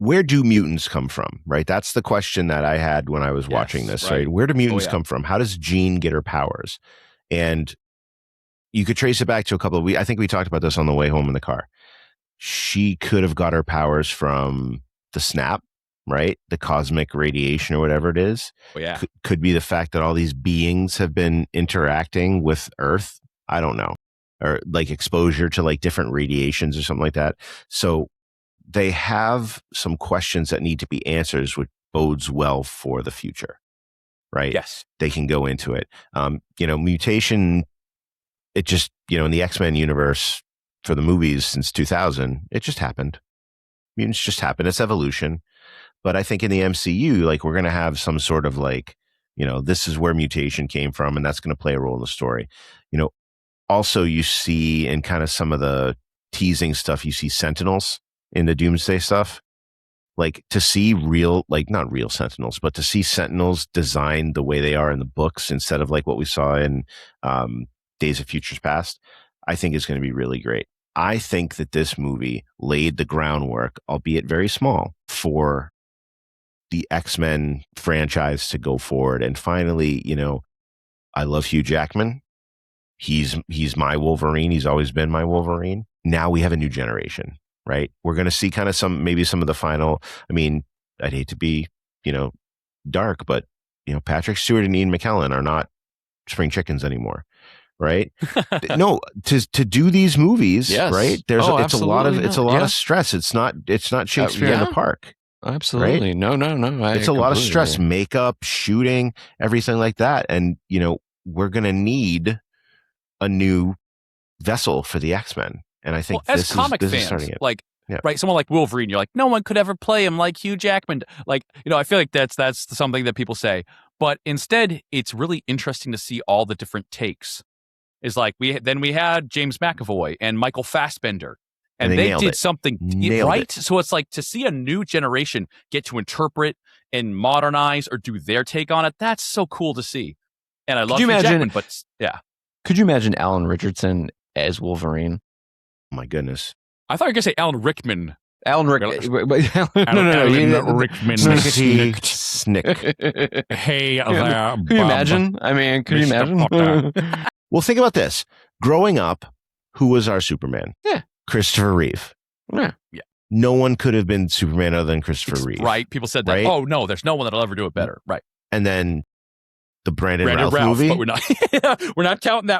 where do mutants come from, right? That's the question that I had when I was watching this, right? Where do mutants come from? How does Jean get her powers? And you could trace it back to a couple of I think we talked about this on the way home in the car. She could have got her powers from the snap, right? The cosmic radiation or whatever it is. Could be the fact that all these beings have been interacting with Earth. I don't know. Or like exposure to like different radiations or something like that. So they have some questions that need to be answered, which bodes well for the future, right? Yes. They can go into it. Mutation, it just, in the X-Men universe for the movies since 2000, it just happened. Mutants just happen. It's evolution. But I think in the MCU, like we're going to have some sort of like, this is where mutation came from, and that's going to play a role in the story. Also you see in kind of some of the teasing stuff, you see Sentinels in the Doomsday stuff. Like to see real, like not real Sentinels, but to see Sentinels designed the way they are in the books instead of like what we saw in Days of Futures Past, I think is going to be really great. I think that this movie laid the groundwork, albeit very small, for the X-Men franchise to go forward. And finally, I love Hugh Jackman. He's my Wolverine. He's always been my Wolverine. Now we have a new generation, right? We're going to see kind of maybe some of the final, I'd hate to be, dark, but, Patrick Stewart and Ian McKellen are not spring chickens anymore. Right? No, to do these movies, right? It's a lot of stress. It's not Shakespeare in the Park. Absolutely. Right? No. It's a lot of stress, makeup, shooting, everything like that. And, we're going to need a new vessel for the X-Men. And I think as comic fans, starting it. Like, right, someone like Wolverine, you're like, no one could ever play him like Hugh Jackman. Like, I feel like that's something that people say. But instead, it's really interesting to see all the different takes. Is like we had James McAvoy and Michael Fassbender, and they did something right. So it's like to see a new generation get to interpret and modernize or do their take on it. That's so cool to see. And I love Hugh Jackman, but yeah. Could you imagine Alan Richardson as Wolverine? Oh my goodness! I thought you were gonna say Alan Rickman. Alan Rickman. No, Rickman. Snick. Hey there, Can you imagine? Could you imagine? Well, think about this. Growing up, who was our Superman? Yeah. Christopher Reeve. Yeah. No one could have been Superman other than Christopher Reeve. Right. People said that. Right? Oh, no, there's no one that'll ever do it better. Right. And then the Brandon Routh movie. But we're not counting that one.